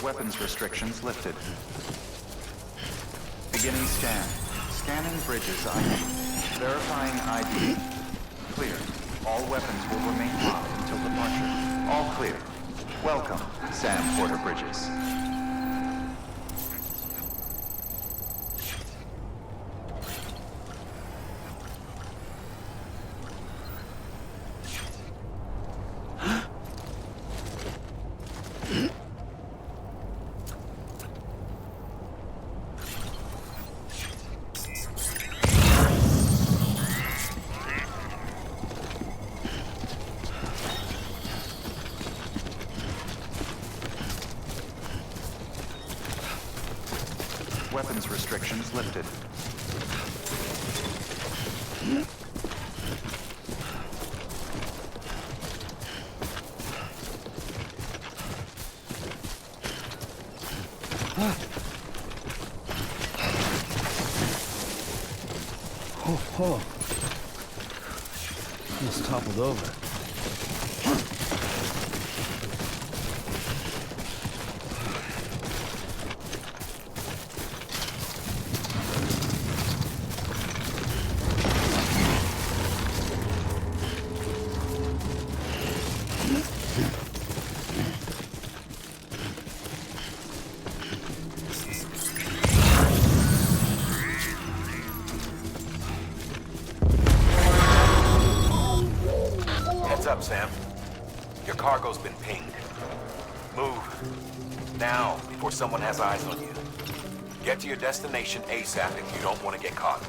Weapons restrictions lifted. Beginning scan. Scanning bridges ID. Verifying ID. Clear. All weapons will remain hot until departure. All clear. Welcome, Sam Porter Bridges. Weapons restrictions lifted. Oh. Almost toppled over. Up, Sam. Your cargo's been pinged. Move. Now, before someone has eyes on you. Get to your destination ASAP if you don't want to get caught.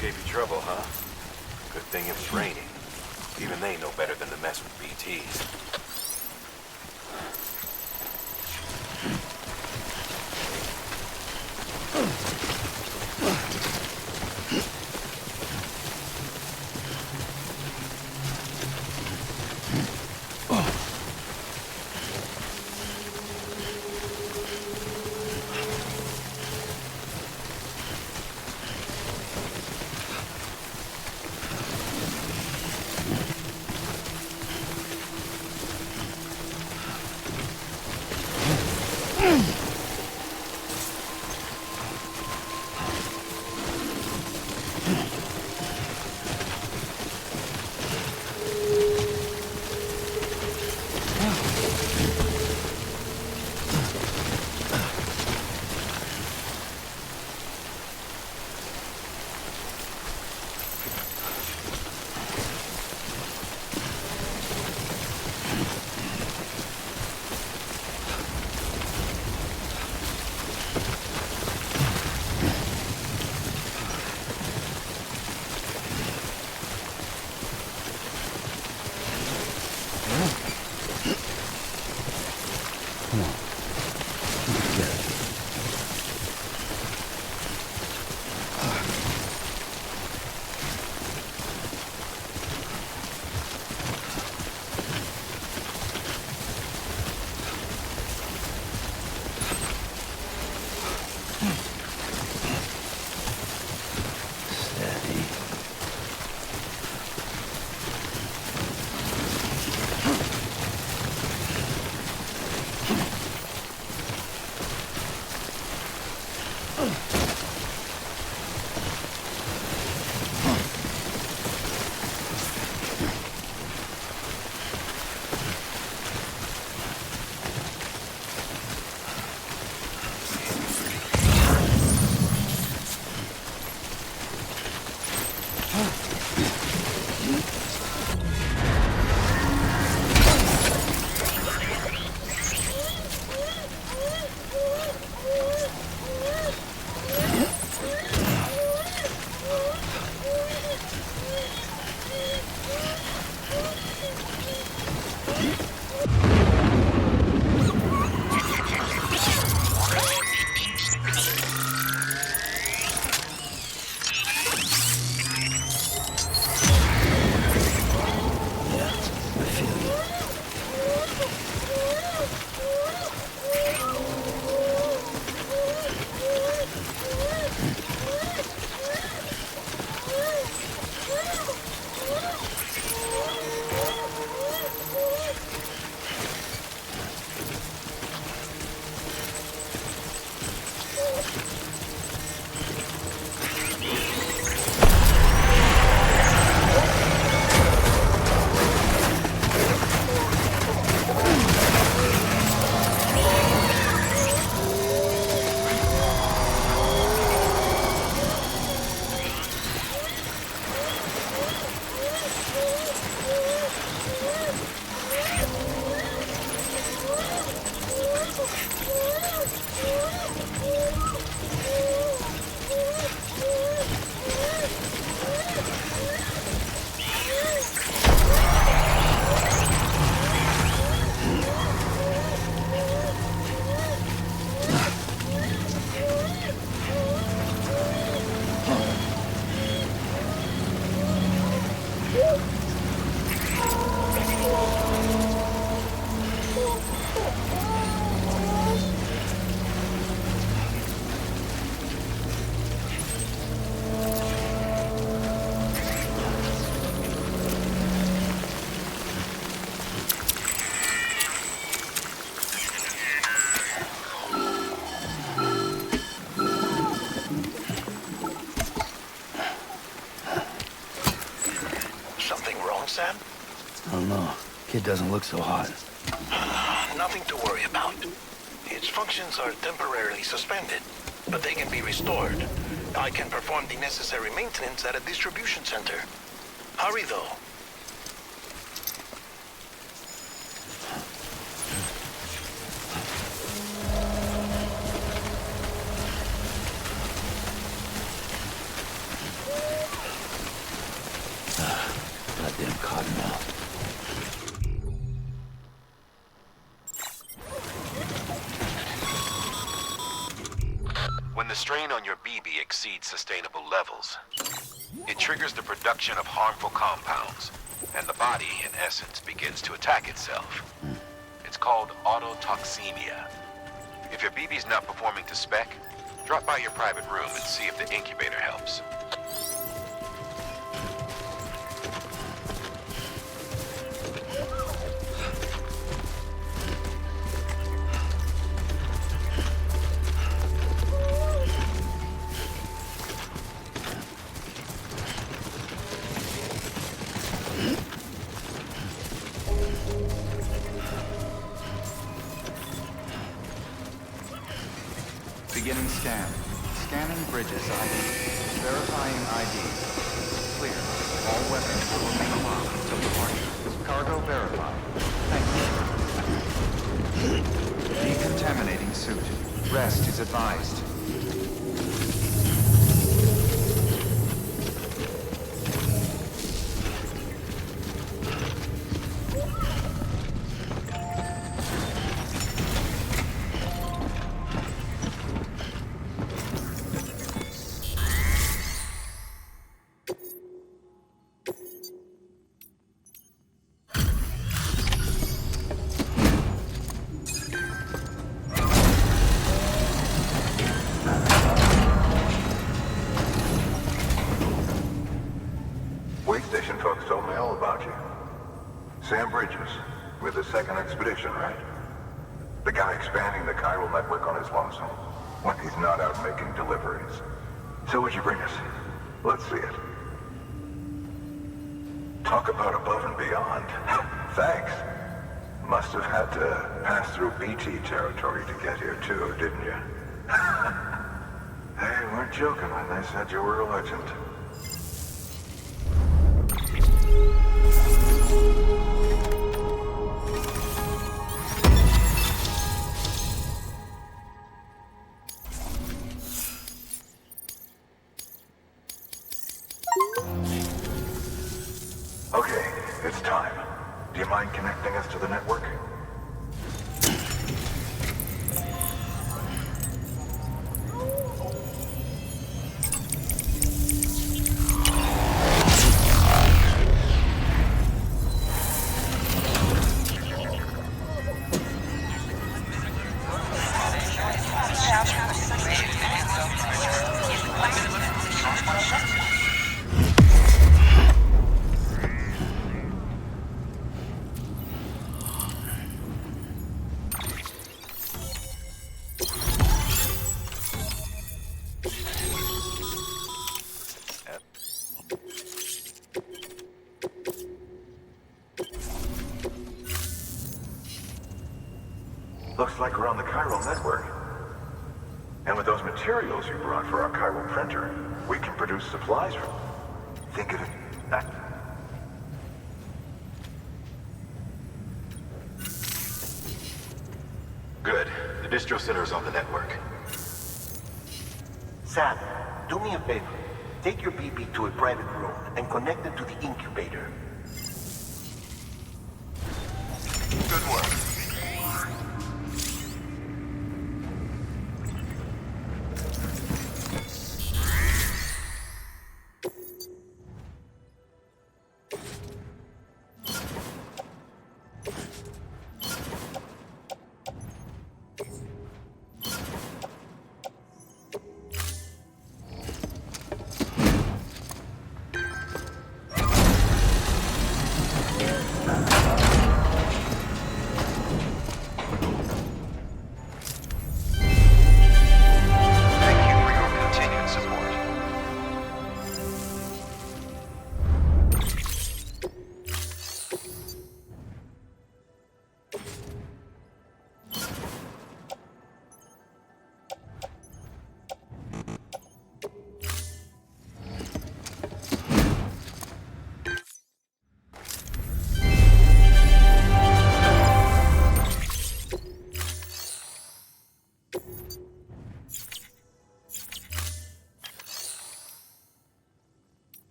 Gave you trouble, huh? Good thing it was raining. Even they know better than to mess with BTs. It doesn't look so hot. Nothing to worry about. Its functions are temporarily suspended, but they can be restored. I can perform the necessary maintenance at a distribution center. Hurry, though. Goddamn cottonmouth. When the strain on your BB exceeds sustainable levels, it triggers the production of harmful compounds, and the body, in essence, begins to attack itself. It's called autotoxemia. If your BB's not performing to spec, drop by your private room and see if the incubator helps. Beginning scan. Scanning bridges ID. Verifying ID. Clear. All weapons will remain locked until departure. Cargo verified. Thank you. Decontaminating suit. Rest is advised. Station folks told me all about you. Sam Bridges, with the second expedition, right? The guy expanding the chiral network on his lonesome, when he's not out making deliveries. So what'd you bring us? Let's see it. Talk about above and beyond. Thanks. Must have had to pass through BT territory to get here too, didn't you? They weren't joking when they said you were a legend. Okay, it's time. Do you mind connecting us to the network? Looks like we're on the chiral network. And with those materials you brought for our chiral printer, we can produce supplies from... Think of it... Good. The distro center is on the network. Sam, do me a favor. Take your BB to a private room and connect it to the incubator. Good work.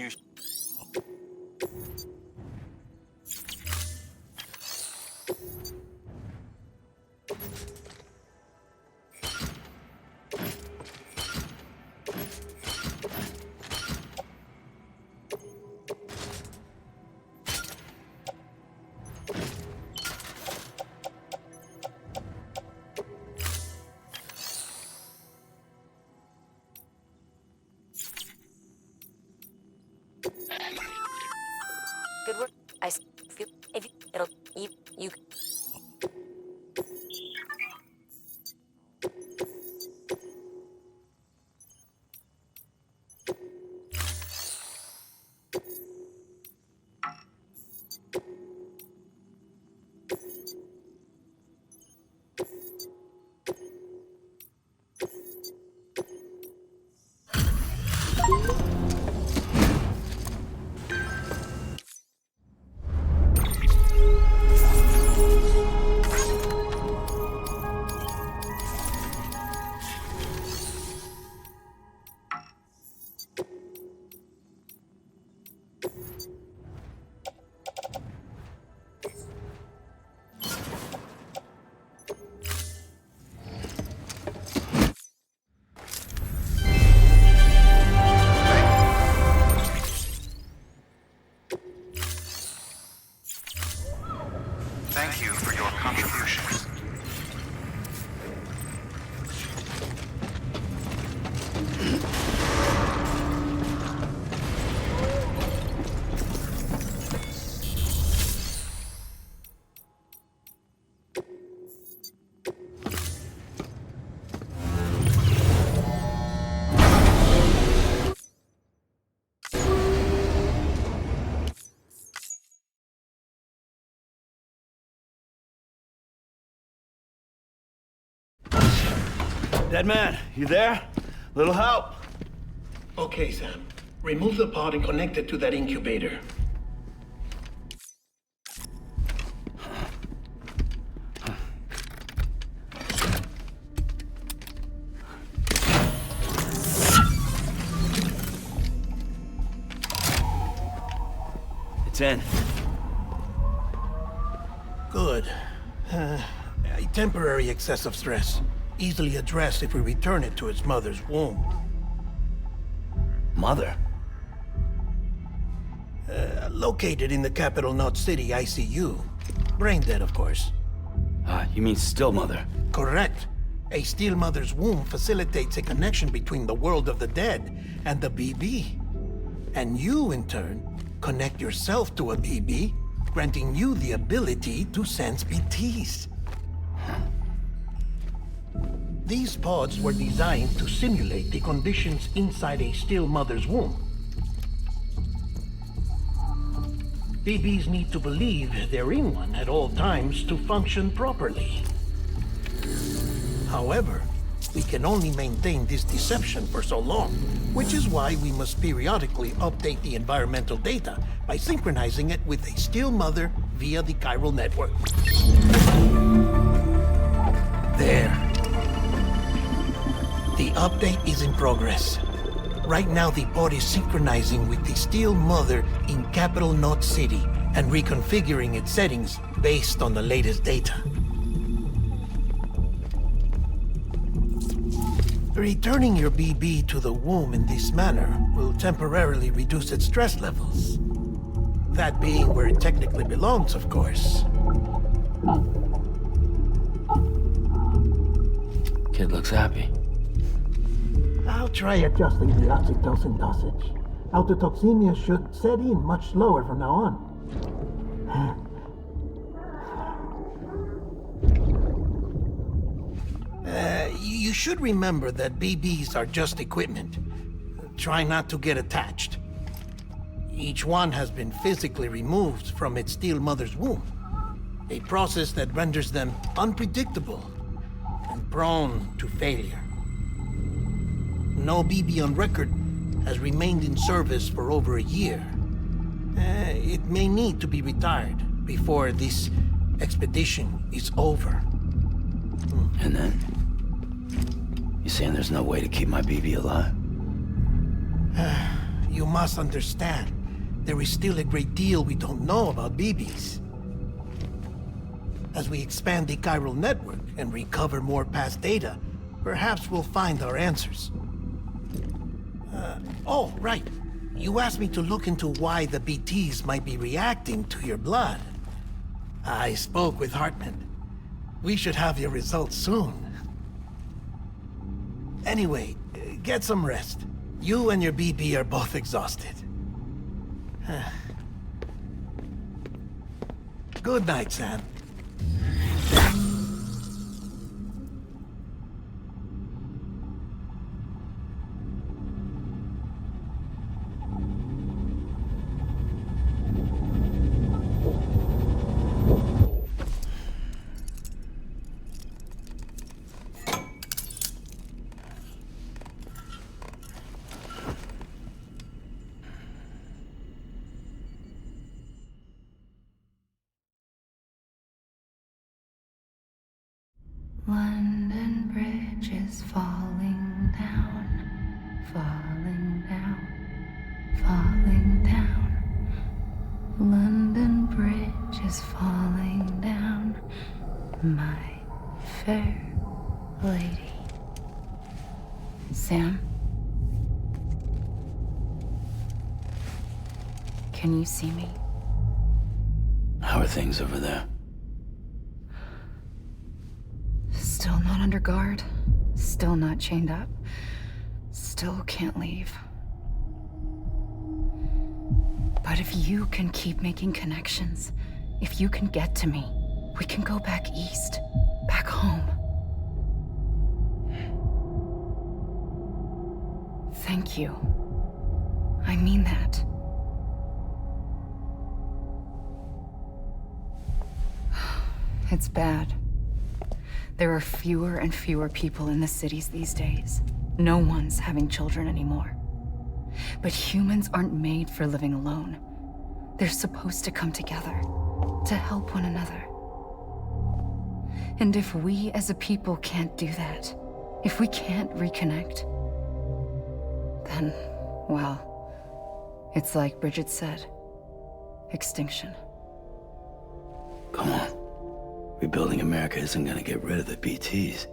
You Good work. Feel if it'll you. Thank you for your contributions. Dead man, you there? Little help? Okay, Sam. Remove the pod and connect it to that incubator. It's in. Good. A temporary excessive stress. Easily addressed if we return it to its mother's womb. Mother? Located in the capital Knot City ICU. Brain dead, of course. You mean still mother? Correct. A steel mother's womb facilitates a connection between the world of the dead and the BB. And you, in turn, connect yourself to a BB, granting you the ability to sense BTs. These pods were designed to simulate the conditions inside a still mother's womb. BBs need to believe they're in one at all times to function properly. However, we can only maintain this deception for so long, which is why we must periodically update the environmental data by synchronizing it with a still mother via the chiral network. There. The update is in progress. Right now, the pod is synchronizing with the Steel Mother in Capital Knot City and reconfiguring its settings based on the latest data. Returning your BB to the womb in this manner will temporarily reduce its stress levels. That being where it technically belongs, of course. Kid looks happy. I'll try adjusting the oxytocin dosage. Autotoxemia should set in much slower from now on. You should remember that BBs are just equipment. Try not to get attached. Each one has been physically removed from its steel mother's womb. A process that renders them unpredictable and prone to failure. No BB on record has remained in service for over a year. It may need to be retired before this expedition is over. And then? You saying there's no way to keep my BB alive? you must understand, there is still a great deal we don't know about BBs. As we expand the chiral network and recover more past data, perhaps we'll find our answers. Oh, right. You asked me to look into why the BTs might be reacting to your blood. I spoke with Hartman. We should have your results soon. Anyway, get some rest. You and your BB are both exhausted. Good night, Sam. London Bridge is falling down, falling down, falling down. London Bridge is falling down, my fair lady. Sam? Can you see me? How are things over there? Still not under guard, still not chained up, still can't leave. But if you can keep making connections, if you can get to me, we can go back east, back home. Thank you. I mean that. It's bad. There are fewer and fewer people in the cities these days. No one's having children anymore. But humans aren't made for living alone. They're supposed to come together, to help one another. And if we as a people can't do that, if we can't reconnect, then, well, it's like Bridget said, extinction. Come on. Rebuilding America isn't gonna get rid of the BTs.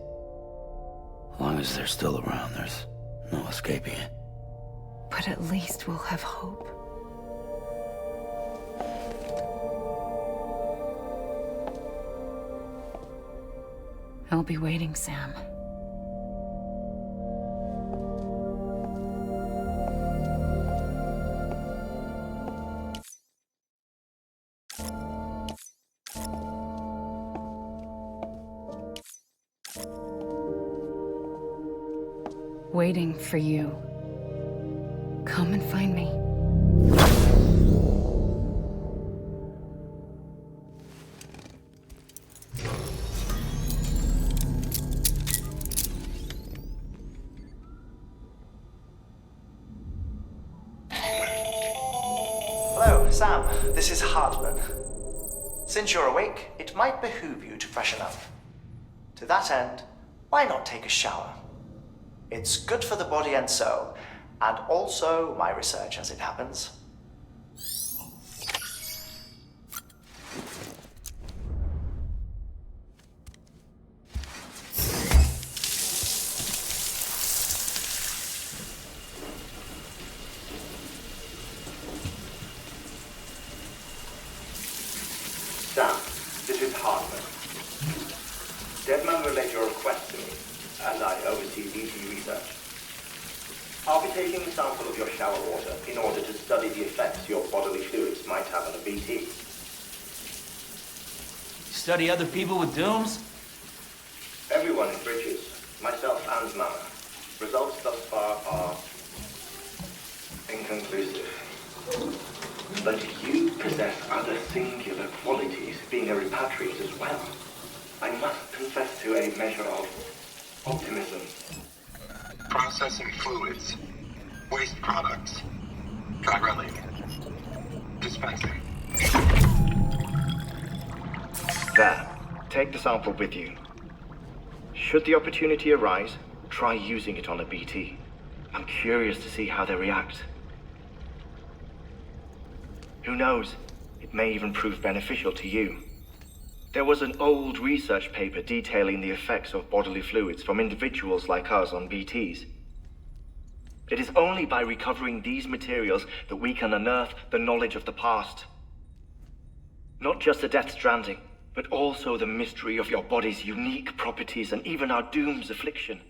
As long as they're still around, there's no escaping it. But at least we'll have hope. I'll be waiting, Sam. Waiting for you. Come and find me. Hello, Sam. This is Hartman. Since you're awake, it might behoove you to freshen up. To that end, why not take a shower? It's good for the body and soul, and also my research as it happens. Sam, this is Hartman. Deadman relayed your request to me, and I oversee BT research. I'll be taking a sample of your shower water in order to study the effects your bodily fluids might have on a BT. Study other people with dooms? Everyone in Bridges, myself and Mama. Results thus far are inconclusive. But you possess other singular qualities, being a repatriate as well. I must confess to a measure of optimism. Processing fluids. Waste products. Chiralic. Dispensing. There. Take the sample with you. Should the opportunity arise, try using it on a BT. I'm curious to see how they react. Who knows? It may even prove beneficial to you. There was an old research paper detailing the effects of bodily fluids from individuals like us on BTs. It is only by recovering these materials that we can unearth the knowledge of the past. Not just the Death Stranding, but also the mystery of your body's unique properties and even our doom's affliction.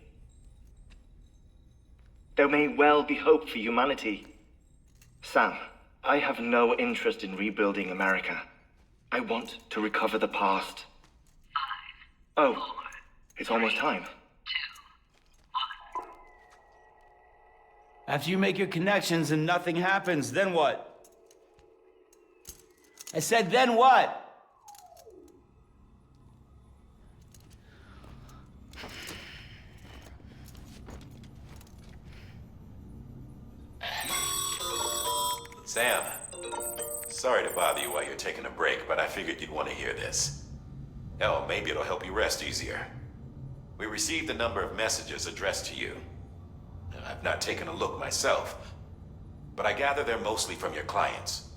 There may well be hope for humanity. Sam, I have no interest in rebuilding America. I want to recover the past. 5, 4, oh, it's almost time. 2, 1. After you make your connections and nothing happens, then what? I said, then what? Sam, sorry to bother you while you're taking a break, but I figured you'd want to hear this. Hell, maybe it'll help you rest easier. We received a number of messages addressed to you. I've not taken a look myself, but I gather they're mostly from your clients.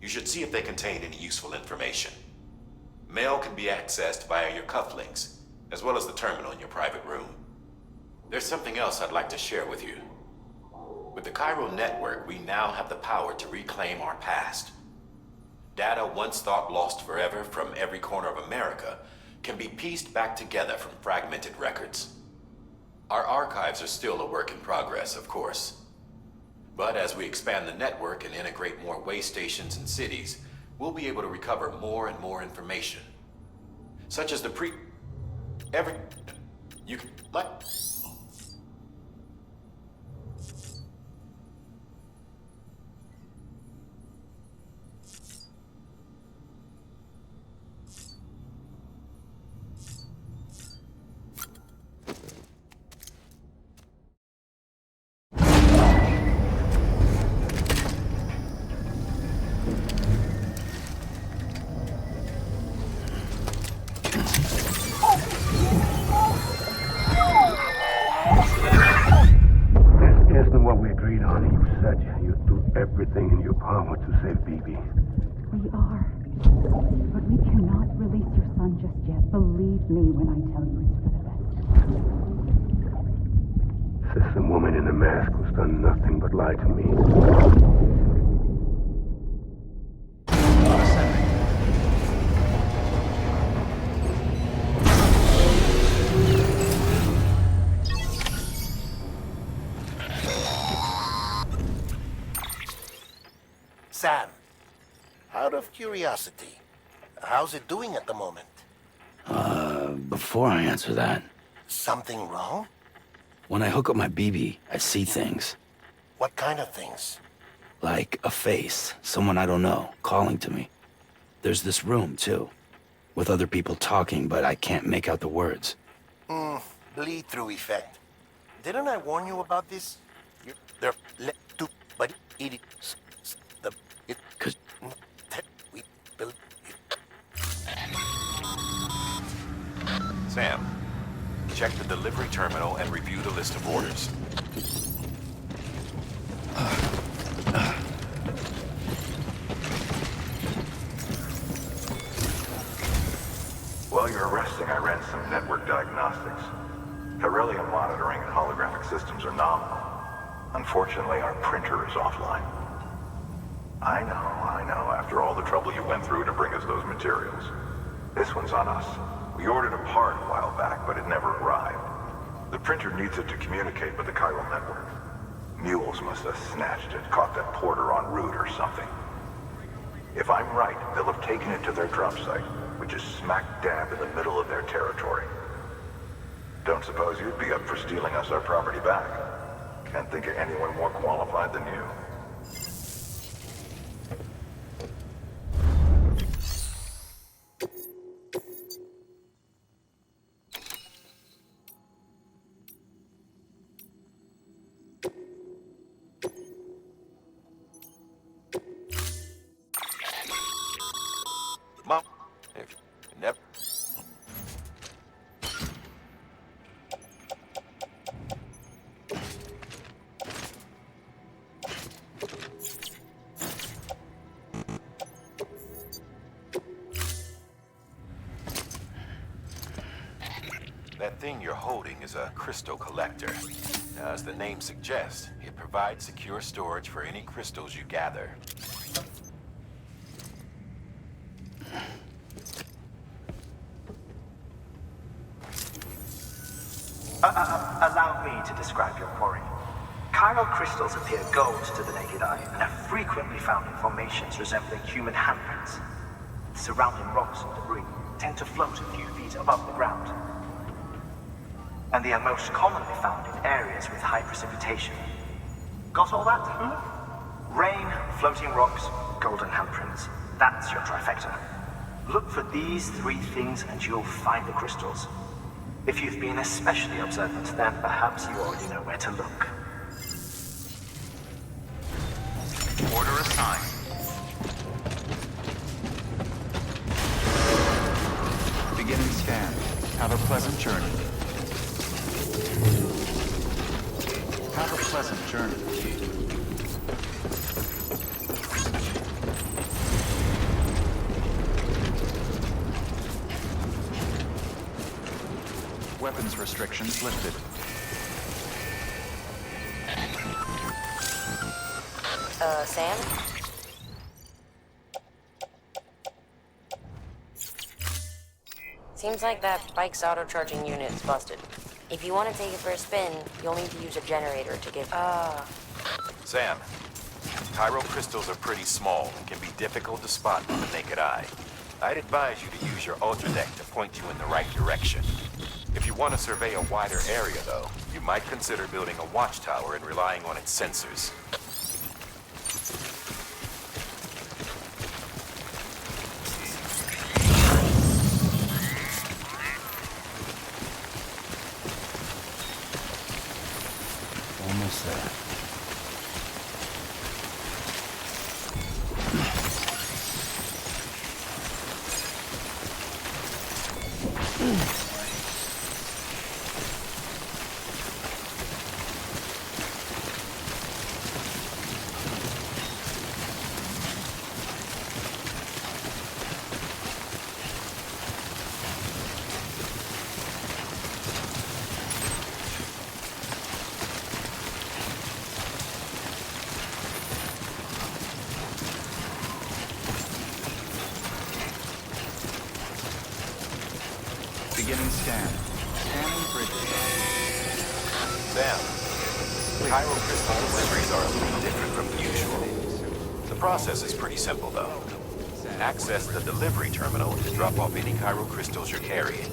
You should see if they contain any useful information. Mail can be accessed via your cufflinks, as well as the terminal in your private room. There's something else I'd like to share with you. With the Chiral Network, we now have the power to reclaim our past. Data once thought lost forever from every corner of America can be pieced back together from fragmented records. Our archives are still a work in progress, of course. But as we expand the network and integrate more way stations and cities, we'll be able to recover more and more information. Such as the You can... What? Everything in your power to save BB. We are. But we cannot release your son just yet. Believe me when I tell you it's for the best. System woman in the mask who's done nothing but lie to me. Sam, out of curiosity, how's it doing at the moment? Before I answer that, Something wrong? when I hook up my BB, I see things. What kind of things? Like a face, someone I don't know, calling to me. There's this room, too, with other people talking, but I can't make out the words. Bleed-through effect. Didn't I warn you about this? They're to, but it is it 'Cause we build it. Sam, check the delivery terminal and review the list of orders. While you're resting, I ran some network diagnostics. Beryllium monitoring and holographic systems are nominal. Unfortunately, our printer is offline. I know, after all the trouble you went through to bring us those materials. This one's on us. We ordered a part a while back, but it never arrived. The printer needs it to communicate with the chiral network. Mules must have snatched it, caught that porter en route or something. If I'm right, they'll have taken it to their drop site, which is smack dab in the middle of their territory. Don't suppose you'd be up for stealing us our property back? Can't think of anyone more qualified than you. Mom, if you never... That thing you're holding is a crystal collector. Now, as the name suggests, it provides secure storage for any crystals you gather. Allow me to describe your quarry. Chiral crystals appear gold to the naked eye and are frequently found in formations resembling human handprints. The surrounding rocks and debris tend to float a few feet above the ground. And they are most commonly found in areas with high precipitation. Got all that? Rain, floating rocks, golden handprints. That's your trifecta. Look for these three things and you'll find the crystals. If you've been especially observant, then perhaps you already know where to look. Order assigned. Beginning scan. Have a pleasant journey. Have a pleasant journey. Weapons restrictions lifted. Sam? Seems like that bike's auto-charging unit is busted. If you want to take it for a spin, you'll need to use a generator to get... Sam, chiral crystals are pretty small and can be difficult to spot with the naked eye. I'd advise you to use your ultra deck to point you in the right direction. If you want to survey a wider area, though, you might consider building a watchtower and relying on its sensors. Almost there. Beginning scan. Scanning bridges. Sam, chiral crystal deliveries are a little different from usual. The process is pretty simple, though. Access the delivery terminal to drop off any chiral crystals you're carrying.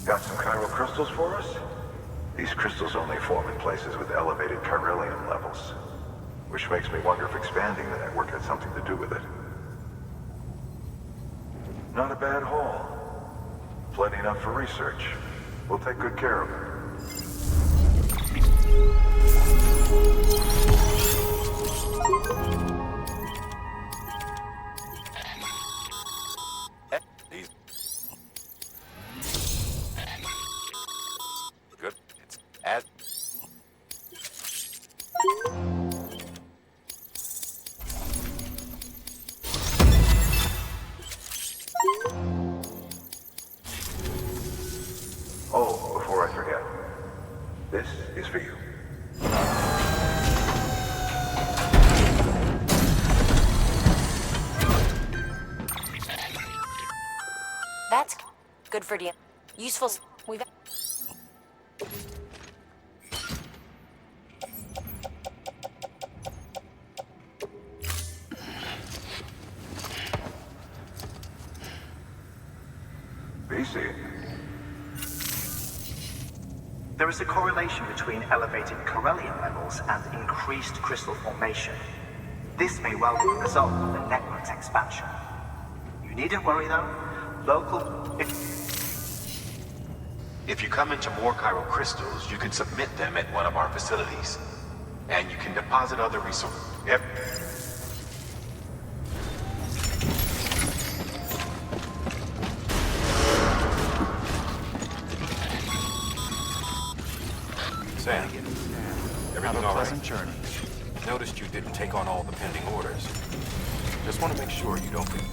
Got some chiral crystals for us? These crystals only form in places with elevated chiralium levels, which makes me wonder if expanding the network had something to do with it. Not a bad haul. Plenty enough for research. We'll take good care of it. Good. It's as... Oh, before I forget, this is for you. That's good for you. Useful. We've... see it? There is a correlation between elevated Corellium levels and increased crystal formation. This may well be the result of the network's expansion. You needn't worry though. If you come into more chiral crystals, you can submit them at one of our facilities. And you can deposit other resources. Sam, everything all right? Journey. Noticed you didn't take on all the pending orders. Just want to make sure you don't get...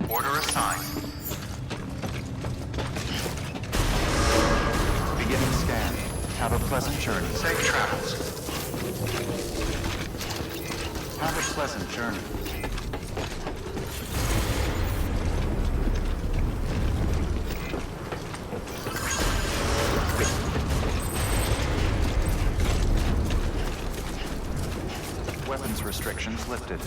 Order assigned. Beginning scan. Have a pleasant journey. Safe travels. Have a pleasant journey. Weapons restrictions lifted.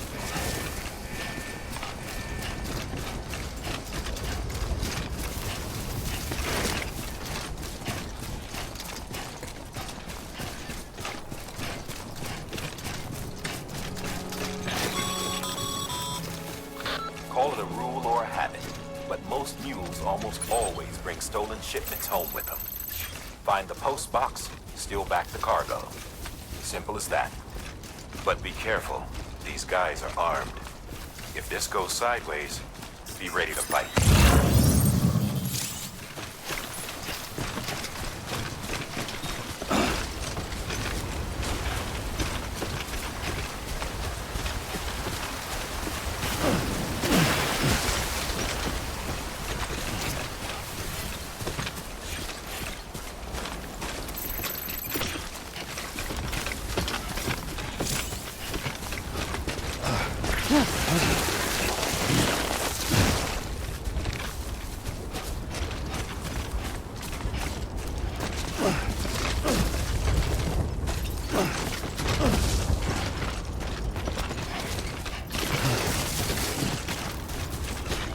Call it a rule or a habit, but most mules almost always bring stolen shipments home with them. Find the post box, steal back the cargo. Simple as that. But be careful. These guys are armed. If this goes sideways, be ready to fight.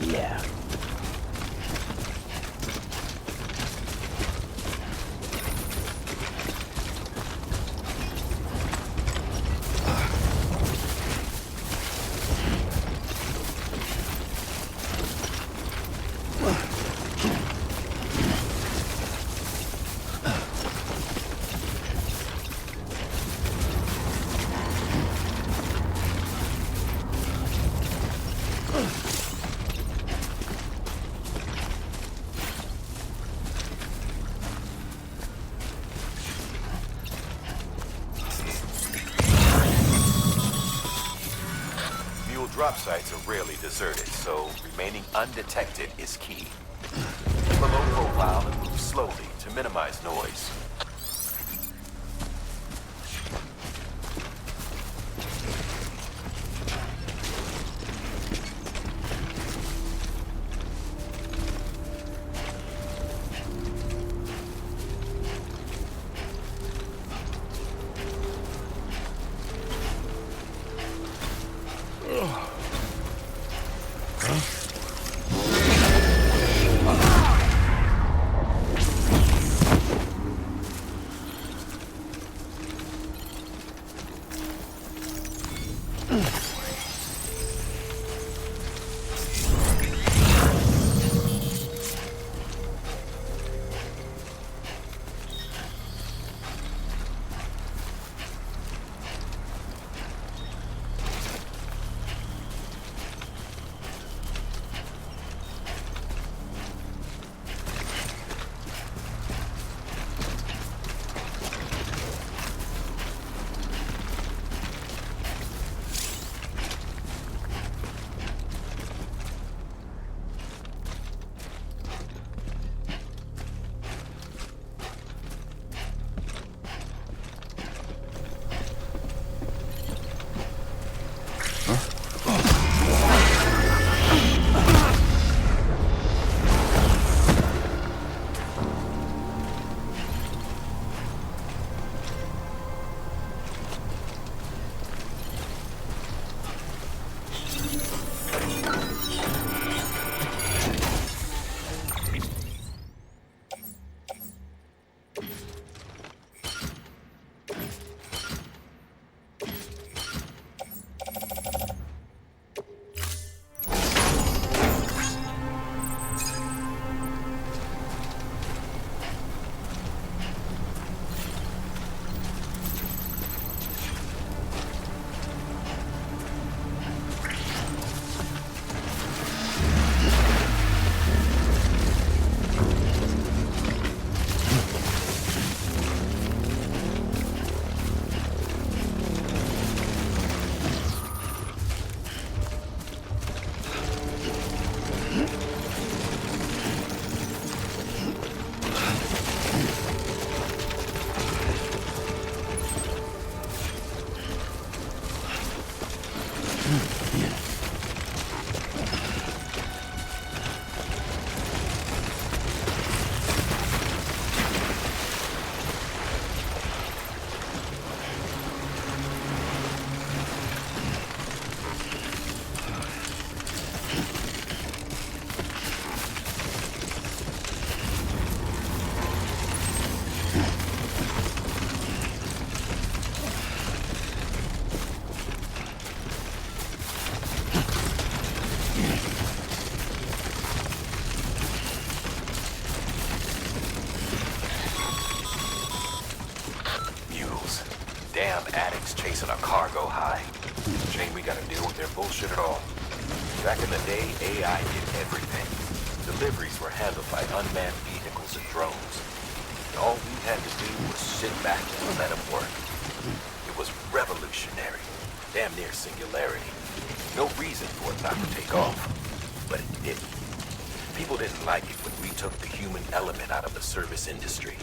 Yeah. Drop sites are rarely deserted, so remaining undetected is key. Keep a low profile and move slowly to minimize noise. Damn addicts chasing a cargo high. Shame we gotta deal with their bullshit at all. Back in the day, AI did everything. Deliveries were handled by unmanned vehicles and drones. And all we had to do was sit back and let them work. It was revolutionary. Damn near singularity. No reason for it not to take off. But it didn't. People didn't like it when we took the human element out of the service industry.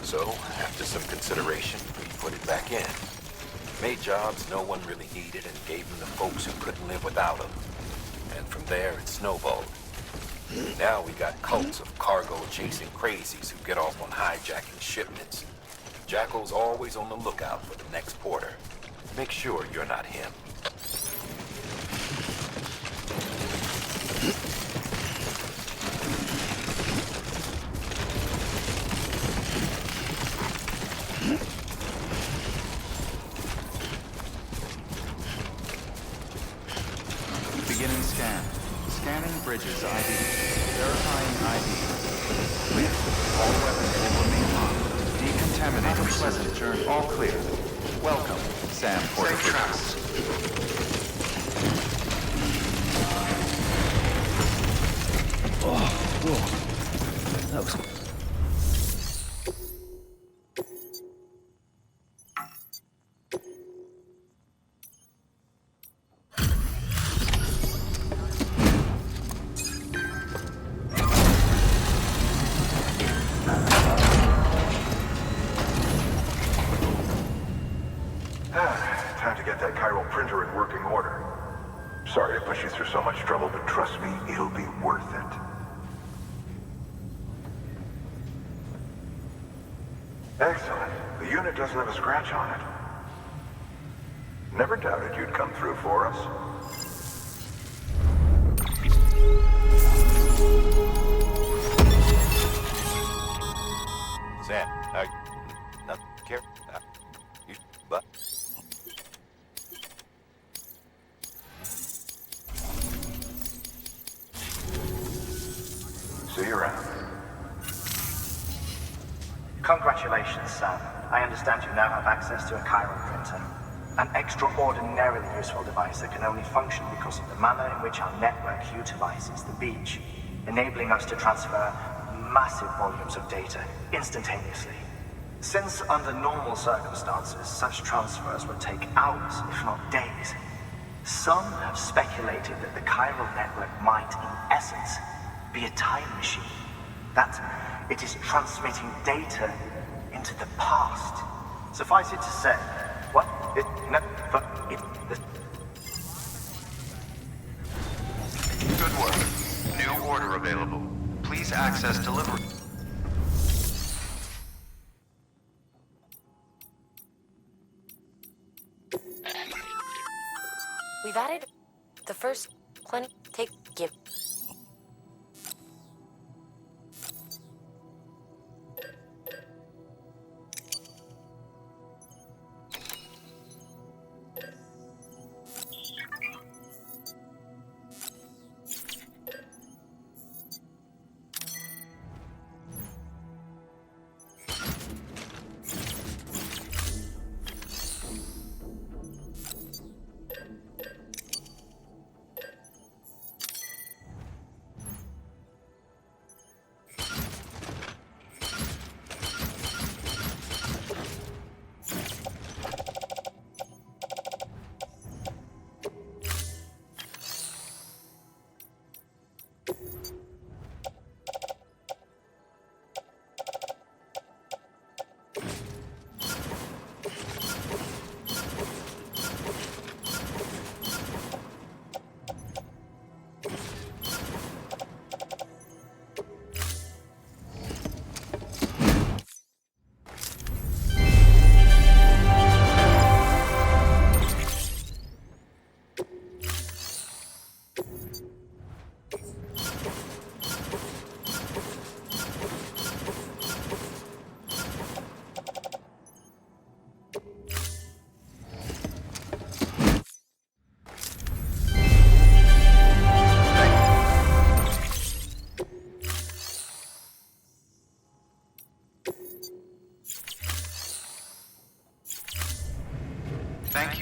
So, after some consideration, we put it back in. Made jobs no one really needed and gave them to folks who couldn't live without them. And from there, it snowballed. Now we got cults of cargo-chasing crazies who get off on hijacking shipments. Jackal's always on the lookout for the next porter. Make sure you're not him. Beginning scan. Scanning bridges ID. Verifying ID. Clear. All weapons will remain locked. Decontaminating pleasant journey. All clear. Welcome, Sam Porter. Safe traps. That was... Time to get that chiral printer in working order. Sorry to push you through so much trouble, but trust me, it'll be worth it. Excellent. The unit doesn't have a scratch on it. Never doubted you'd come through for us. Sam, not care. You, but. See you around. Congratulations, Sam. I understand you now have access to a chiral printer. An extraordinarily useful device that can only function because of the manner in which our network utilizes the beach, enabling us to transfer massive volumes of data instantaneously. Since under normal circumstances, such transfers would take hours, if not days, some have speculated that the chiral network might, in essence, be a time machine. That it is transmitting data into the past. Suffice it to say, what it never it the Good work. New order available. Please access delivery. We've added the first clinic. Give.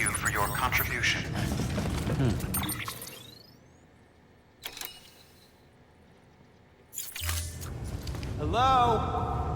you for your contribution. Hello?